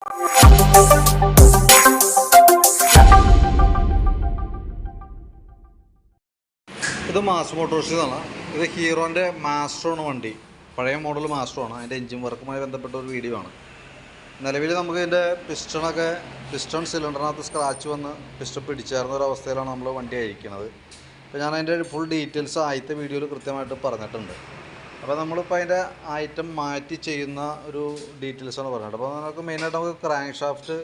ഇത് മാസ് മോട്ടോഴ്സിന്നാണ്. ഇത് ഹീറോൻ്റെ മാസ്റ്ററാണ് വണ്ടി, പഴയ മോഡൽ മാസ്റ്ററാണ്. അതിൻ്റെ എൻജിൻ വർക്കുമായി ബന്ധപ്പെട്ട ഒരു വീഡിയോ ആണ്. നിലവിൽ നമുക്ക് ഇതിൻ്റെ പിസ്റ്റൺ സിലിണ്ടറിനകത്ത് സ്ക്രാച്ച് വന്ന് പിസ്റ്റൺ പിടിച്ചേർന്ന ഒരു അവസ്ഥയിലാണ് നമ്മൾ വണ്ടി അഴിക്കുന്നത്. അപ്പോൾ ഞാൻ അതിൻ്റെ ഫുൾ ഡീറ്റെയിൽസ് ആദ്യത്തെ വീഡിയോയിൽ കൃത്യമായിട്ട് പറഞ്ഞിട്ടുണ്ട്. അപ്പോൾ നമ്മളിപ്പോൾ അതിൻ്റെ ഐറ്റം മാറ്റി ചെയ്യുന്ന ഒരു ഡീറ്റെയിൽസാണ് പറഞ്ഞത്. അപ്പോൾ നമുക്ക് മെയിനായിട്ട് നമുക്ക് ക്രാങ്ക് ഷാഫ്റ്റ്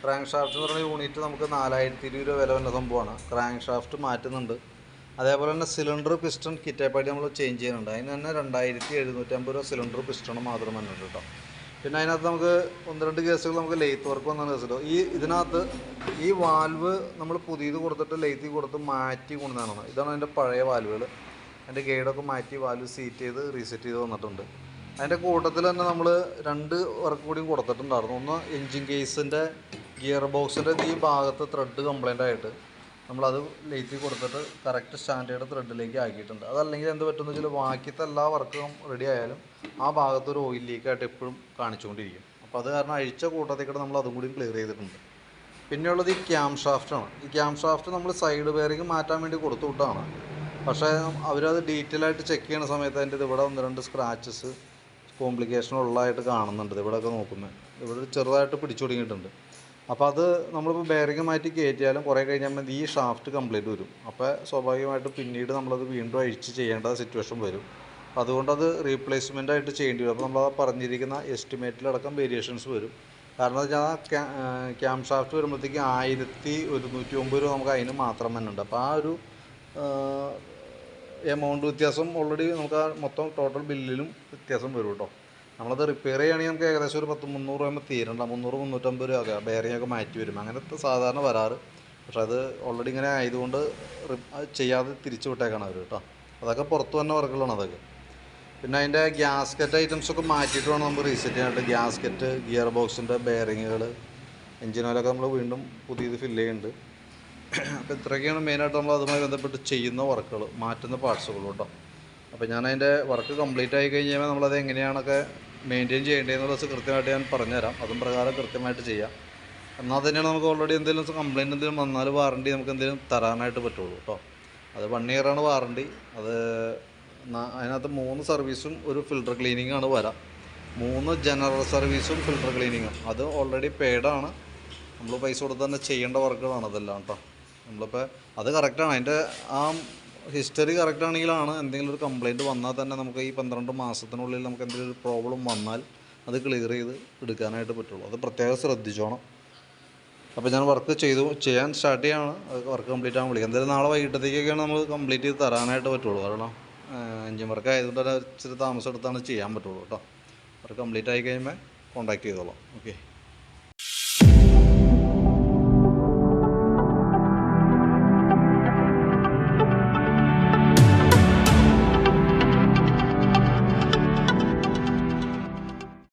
എന്ന് പറയുന്ന യൂണിറ്റ് നമുക്ക് 4020 രൂപ വില വരുന്ന സംഭവമാണ്. ക്രാങ്ക് ഷാഫ്റ്റ് മാറ്റുന്നുണ്ട്. അതേപോലെ തന്നെ സിലിണ്ടർ പിസ്റ്റൺ കിറ്റാപ്പായിട്ട് നമ്മൾ ചേഞ്ച് ചെയ്യുന്നുണ്ട്. അതിന് തന്നെ 2750 രൂപ സിലിണ്ടർ പിസ്റ്റൺ മാത്രം വന്നിട്ടുണ്ട് കേട്ടോ. പിന്നെ അതിനകത്ത് നമുക്ക് 1-2 കേസുകൾ നമുക്ക് ലെയ്ത്ത് വർക്ക് വന്ന കേസല്ലോ. ഇതിനകത്ത് ഈ വാൽവ് നമ്മൾ പുതിയത് കൊടുത്തിട്ട് ലെയ്ത്തിൽ കൊടുത്ത് മാറ്റി കൊണ്ടുവന്നതാണ്. ഇതാണ് അതിൻ്റെ പഴയ വാൽവുകൾ. അതിൻ്റെ ഗൈഡൊക്കെ മാറ്റി വാൽവ് സീറ്റ് ചെയ്ത് റീസെറ്റ് ചെയ്ത് വന്നിട്ടുണ്ട്. അതിൻ്റെ കൂട്ടത്തിൽ തന്നെ നമ്മൾ 2 വർക്ക് കൂടിയും കൊടുത്തിട്ടുണ്ടായിരുന്നു. ഒന്ന് എൻജിൻ കേസിൻ്റെ ഗിയർ ബോക്സിൻ്റെ ഈ ഭാഗത്ത് ത്രെഡ് കംപ്ലൈൻ്റ് ആയിട്ട് നമ്മളത് ലെയ്ത്തിൽ കൊടുത്തിട്ട് കറക്റ്റ് സ്റ്റാൻഡേർഡ് ത്രെഡിലേക്ക് ആക്കിയിട്ടുണ്ട്. അതല്ലെങ്കിൽ എന്ത് പറ്റുമെന്ന് വെച്ചാൽ ബാക്കിയത്തെ എല്ലാ വർക്കും റെഡി ആയാലും ആ ഭാഗത്തൊരു ഓയിൽ ലീക്കായിട്ട് എപ്പോഴും കാണിച്ചുകൊണ്ടിരിക്കും. അപ്പോൾ അത് കാരണം അഴിച്ച കൂട്ടത്തേക്കിട്ട് നമ്മൾ അതും കൂടി ക്ലിയർ ചെയ്തിട്ടുണ്ട്. പിന്നെയുള്ളത് ഈ ക്യാം ഷാഫ്റ്റാണ്. ഈ ക്യാം ഷാഫ്റ്റ് നമ്മൾ സൈഡ് ബെയറിംഗ് മാറ്റാൻ വേണ്ടി കൊടുത്തു വിട്ടതാണ്. പക്ഷേ അവരത് ഡീറ്റെയിൽ ആയിട്ട് ചെക്ക് ചെയ്യുന്ന സമയത്ത് അതിൻ്റെ ഇവിടെ 1-2 സ്ക്രാച്ചസ് കോംപ്ലിക്കേഷൻ ഉള്ളതായിട്ട് കാണുന്നുണ്ട്. ഇവിടെയൊക്കെ നോക്കുമ്പോൾ ഇവിടെ ചെറുതായിട്ട് പിടിച്ചു തുടങ്ങിയിട്ടുണ്ട്. അപ്പോൾ അത് നമ്മളിപ്പോൾ ബെയറിംഗ് മാറ്റി കയറ്റിയാലും കുറേ കഴിഞ്ഞാൽ ഈ ഷാഫ്റ്റ് കംപ്ലീറ്റ് വരും. അപ്പോൾ സ്വാഭാവികമായിട്ടും പിന്നീട് നമ്മളത് വീണ്ടും അഴിച്ച് ചെയ്യേണ്ട സിറ്റുവേഷൻ വരും. അതുകൊണ്ടത് റീപ്ലേസ്മെൻ്റ് ആയിട്ട് ചെയ്യേണ്ടി വരും. അപ്പോൾ നമ്മൾ പറഞ്ഞിരിക്കുന്ന എസ്റ്റിമേറ്റിലടക്കം വേരിയേഷൻസ് വരും. കാരണം എന്ന് വെച്ചാൽ ക്യാം ഷാഫ്റ്റ് വരുമ്പോഴത്തേക്ക് 1109 രൂപ നമുക്ക് അതിന് മാത്രം തന്നെ ഉണ്ട്. അപ്പോൾ ആ ഒരു എമൗണ്ട് വ്യത്യാസം ഓൾറെഡി നമുക്ക് ആ മൊത്തം ടോട്ടൽ ബില്ലിലും വ്യത്യാസം വരും കേട്ടോ. നമ്മളത് റിപ്പയർ ചെയ്യുകയാണെങ്കിൽ നമുക്ക് ഏകദേശം ഒരു 300 രൂപ തീരണ്ട, 300-350 രൂപ ബെയറിങ്ങൊക്കെ മാറ്റി വരും. അങ്ങനത്തെ സാധാരണ വരാറ്. പക്ഷെ അത് ഓൾറെഡി ഇങ്ങനെ ആയതുകൊണ്ട് ചെയ്യാതെ തിരിച്ചു വിട്ടേക്കാണ് അവർ കേട്ടോ. അതൊക്കെ പുറത്ത് തന്നെ വർക്കുകളാണ് അതൊക്കെ. പിന്നെ അതിൻ്റെ ഗ്യാസ്കറ്റ് ഐറ്റംസൊക്കെ മാറ്റിയിട്ട് വേണം നമുക്ക് റീസെറ്റ് ചെയ്യാനായിട്ട്. ഗ്യാസ്കറ്റ്, ഗിയർ ബോക്സിൻ്റെ ബെയറിങ്ങുകൾ, എൻജിൻ ഓയിലൊക്കെ നമ്മൾ വീണ്ടും പുതിയത് ഫില്ല് ചെയ്യുന്നുണ്ട്. അപ്പോൾ ഇത്രയൊക്കെയാണ് മെയിനായിട്ട് നമ്മൾ അതുമായി ബന്ധപ്പെട്ട് ചെയ്യുന്ന വർക്കുകൾ, മാറ്റുന്ന പാർട്സുകൾ കേട്ടോ. അപ്പോൾ ഞാൻ അതിൻ്റെ വർക്ക് കംപ്ലീറ്റ് ആയി കഴിഞ്ഞാൽ നമ്മളത് എങ്ങനെയാണൊക്കെ മെയിൻറ്റെയിൻ ചെയ്യേണ്ടതെന്നുള്ളത് കൃത്യമായിട്ട് ഞാൻ പറഞ്ഞുതരാം. അതും പ്രകാരം കൃത്യമായിട്ട് ചെയ്യാം. എന്നാൽ തന്നെയാണ് നമുക്ക് ഓൾറെഡി എന്തെങ്കിലും കംപ്ലയിൻറ്റ് എന്തെങ്കിലും വന്നാൽ വാറണ്ടി നമുക്ക് എന്തെങ്കിലും തരാനായിട്ട് പറ്റുള്ളൂ കേട്ടോ. അത് 1 ഇയറാണ് വാറണ്ടി. അത് അതിനകത്ത് 3 സർവീസും ഒരു ഫിൽട്ടർ ക്ലീനിങ്ങാണ് വരാം. 3 ജനറൽ സർവീസും ഫിൽട്ടർ ക്ലീനിങ്ങും. അത് ഓൾറെഡി പെയ്ഡാണ്. നമ്മൾ പൈസ കൊടുത്ത് തന്നെ ചെയ്യേണ്ട വർക്കുകളാണ് അതെല്ലാം കേട്ടോ. നമ്മളിപ്പോൾ അത് കറക്റ്റാണ്. അതിൻ്റെ ആ ഹിസ്റ്ററി കറക്റ്റാണെങ്കിലാണ് എന്തെങ്കിലും ഒരു കംപ്ലയിൻറ്റ് വന്നാൽ തന്നെ നമുക്ക് ഈ 12 മാസത്തിനുള്ളിൽ നമുക്ക് എന്തെങ്കിലും ഒരു പ്രോബ്ലം വന്നാൽ അത് ക്ലിയർ ചെയ്ത് എടുക്കാനായിട്ട് പറ്റുള്ളൂ. അത് പ്രത്യേകം ശ്രദ്ധിച്ചോണം. അപ്പോൾ ഞാൻ വർക്ക് ചെയ്യാൻ സ്റ്റാർട്ട് ചെയ്യാണ്. അത് വർക്ക് കംപ്ലീറ്റ് ആകാൻ വിളിക്കാം. എന്തായാലും നാളെ വൈകിട്ടത്തേക്കൊക്കെയാണ് നമ്മൾ കംപ്ലീറ്റ് ചെയ്ത് തരാനായിട്ട് പറ്റുള്ളൂ. കാരണം എൻജിൻ വർക്ക് ആയതുകൊണ്ട് തന്നെ ഇച്ചിരി താമസം എടുത്താണ് ചെയ്യാൻ പറ്റുള്ളൂ കേട്ടോ. വർക്ക് കംപ്ലീറ്റ് ആയി കഴിയുമ്പോൾ കോൺടാക്ട് ചെയ്തോളാം. ഓക്കെ.